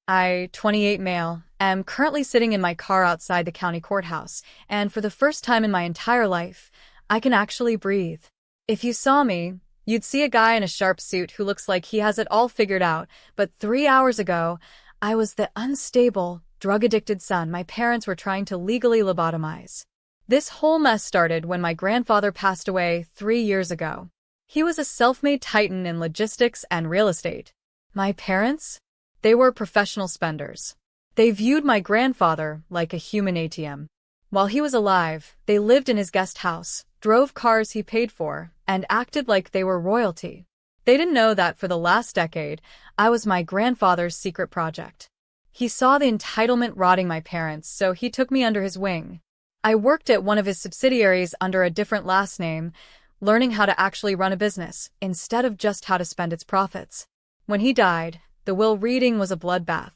I, 28 male, am currently sitting in my car outside the county courthouse, and for the first time in my entire life, I can actually breathe. If you saw me, you'd see a guy in a sharp suit who looks like he has it all figured out, but 3 hours ago, I was the unstable, drug-addicted son my parents were trying to legally lobotomize. This whole mess started when my grandfather passed away 3 years ago. He was a self-made titan in logistics and real estate. My parents? They were professional spenders. They viewed my grandfather like a human ATM. While he was alive, they lived in his guest house, drove cars he paid for, and acted like they were royalty. They didn't know that for the last decade, I was my grandfather's secret project. He saw the entitlement rotting my parents, so he took me under his wing. I worked at one of his subsidiaries under a different last name, learning how to actually run a business, instead of just how to spend its profits. When he died, the will reading was a bloodbath.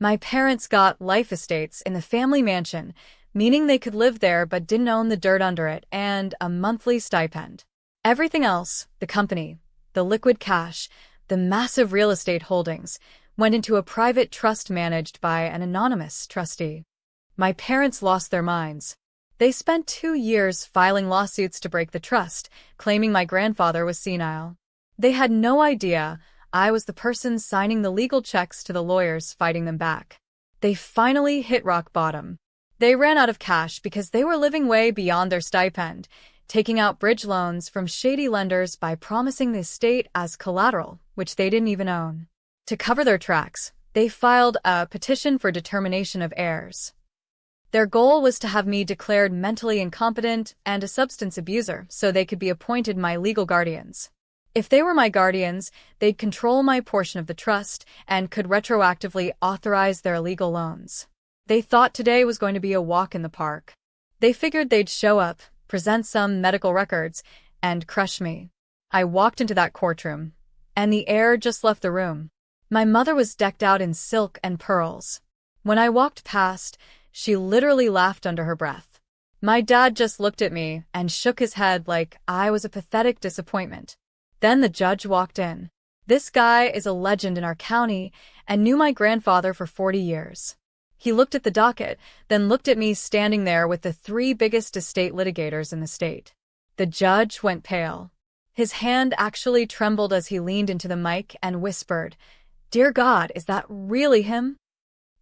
My parents got life estates in the family mansion, meaning they could live there but didn't own the dirt under it, and a monthly stipend. Everything else, the company, the liquid cash, the massive real estate holdings, went into a private trust managed by an anonymous trustee. My parents lost their minds. They spent 2 years filing lawsuits to break the trust, claiming my grandfather was senile. They had no idea I was the person signing the legal checks to the lawyers fighting them back. They finally hit rock bottom. They ran out of cash because they were living way beyond their stipend, taking out bridge loans from shady lenders by promising the estate as collateral, which they didn't even own. To cover their tracks, they filed a petition for determination of heirs. Their goal was to have me declared mentally incompetent and a substance abuser so they could be appointed my legal guardians. If they were my guardians, they'd control my portion of the trust and could retroactively authorize their legal loans. They thought today was going to be a walk in the park. They figured they'd show up, present some medical records, and crush me. I walked into that courtroom, and the air just left the room. My mother was decked out in silk and pearls. When I walked past, she literally laughed under her breath. My dad just looked at me and shook his head like I was a pathetic disappointment. Then the judge walked in. This guy is a legend in our county and knew my grandfather for 40 years. He looked at the docket, then looked at me standing there with the 3 biggest estate litigators in the state. The judge went pale. His hand actually trembled as he leaned into the mic and whispered, "Dear God, is that really him?"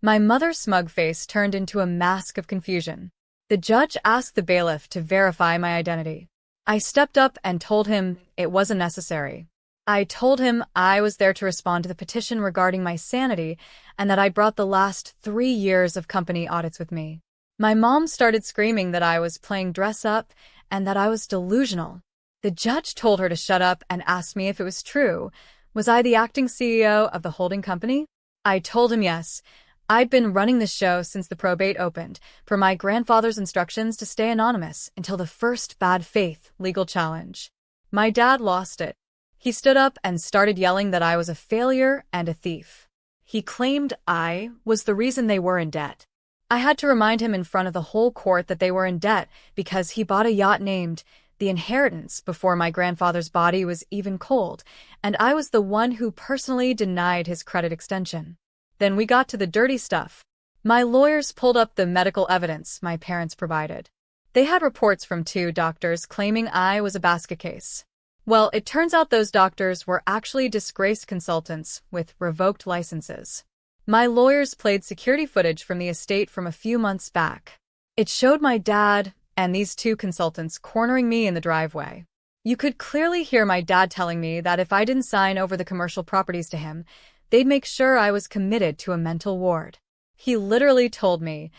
My mother's smug face turned into a mask of confusion. The judge asked the bailiff to verify my identity. I stepped up and told him it wasn't necessary. I told him I was there to respond to the petition regarding my sanity and that I brought the last 3 years of company audits with me. My mom started screaming that I was playing dress up and that I was delusional. The judge told her to shut up and asked me if it was true. Was I the acting CEO of the holding company? I told him yes. I'd been running the show since the probate opened, per my grandfather's instructions to stay anonymous until the first bad faith legal challenge. My dad lost it. He stood up and started yelling that I was a failure and a thief. He claimed I was the reason they were in debt. I had to remind him in front of the whole court that they were in debt because he bought a yacht named The Inheritance before my grandfather's body was even cold, and I was the one who personally denied his credit extension. Then we got to the dirty stuff. My lawyers pulled up the medical evidence my parents provided. They had reports from 2 doctors claiming I was a basket case. Well, it turns out those doctors were actually disgraced consultants with revoked licenses. My lawyers played security footage from the estate from a few months back. It showed my dad and these 2 consultants cornering me in the driveway. You could clearly hear my dad telling me that if I didn't sign over the commercial properties to him, they'd make sure I was committed to a mental ward. He literally told me,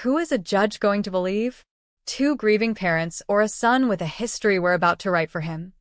"Who is a judge going to believe? 2 grieving parents or a son with a history we're about to write for him?"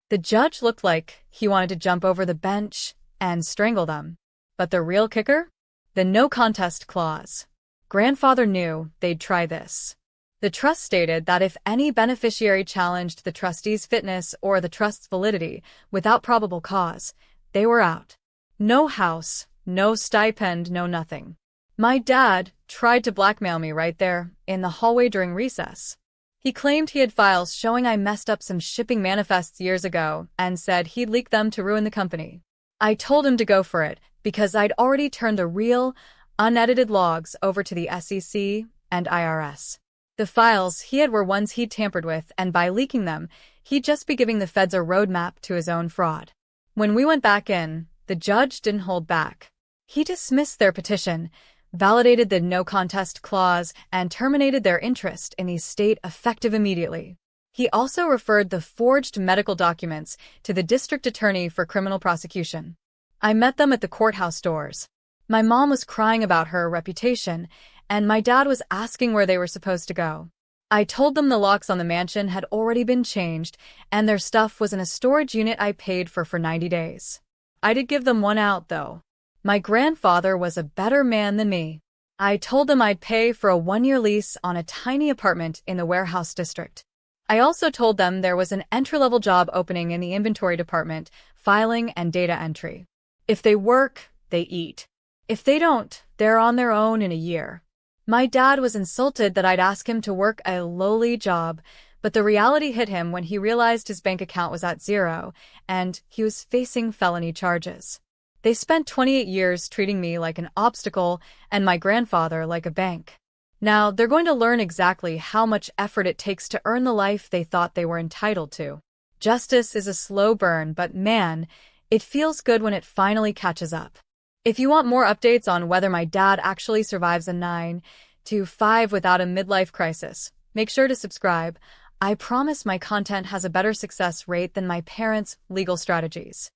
The judge looked like he wanted to jump over the bench and strangle them. But the real kicker? The no contest clause. Grandfather knew they'd try this. The trust stated that if any beneficiary challenged the trustee's fitness or the trust's validity without probable cause, they were out. No house, no stipend, no nothing. My dad tried to blackmail me right there in the hallway during recess. He claimed he had files showing I messed up some shipping manifests years ago and said he'd leak them to ruin the company. I told him to go for it because I'd already turned the real, unedited logs over to the SEC and IRS. The files he had were ones he'd tampered with, and by leaking them, he'd just be giving the feds a roadmap to his own fraud. When we went back in, the judge didn't hold back. He dismissed their petition, validated the no contest clause, and terminated their interest in the estate effective immediately. He also referred the forged medical documents to the district attorney for criminal prosecution. I met them at the courthouse doors. My mom was crying about her reputation, and my dad was asking where they were supposed to go. I told them the locks on the mansion had already been changed, and their stuff was in a storage unit I paid for 90 days. I did give them one out, though. My grandfather was a better man than me. I told them I'd pay for a 1-year lease on a tiny apartment in the warehouse district. I also told them there was an entry-level job opening in the inventory department, filing and data entry. If they work, they eat. If they don't, they're on their own in a year. My dad was insulted that I'd ask him to work a lowly job, but the reality hit him when he realized his bank account was at zero, and he was facing felony charges. They spent 28 years treating me like an obstacle and my grandfather like a bank. Now, they're going to learn exactly how much effort it takes to earn the life they thought they were entitled to. Justice is a slow burn, but man, it feels good when it finally catches up. If you want more updates on whether my dad actually survives a 9 to 5 without a midlife crisis, make sure to subscribe. I promise my content has a better success rate than my parents' legal strategies.